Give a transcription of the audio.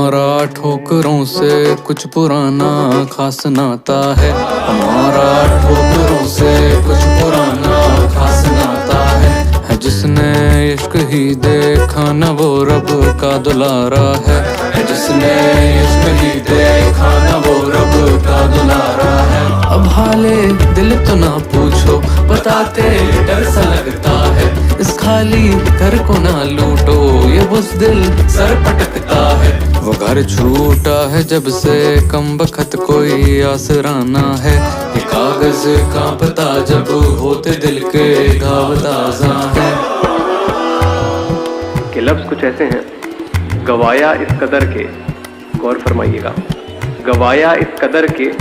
हमारा ठोकरों से कुछ पुराना खास नाता है। हमारा ठोकरों से कुछ पुराना खास नाता है जिसने इश्क ही देखा न वो रब का दुलारा है। जिसने इश्क ही देखा न वो रब का दुलारा है। अब हाले दिल तो ना पूछो, बताते डर सा लगता है। इस खाली घर को ना लूटो, ये बुज़दिल सर पटकता है। वो घर छूटा है जब से कम बखत कोई आसराना है। ये कागज कांपता जब होते दिल के घाव ताज़ा है। के लफ्ज़ कुछ ऐसे हैं, गवाया इस कदर के, गौर फरमाइएगा, गवाया इस कदर के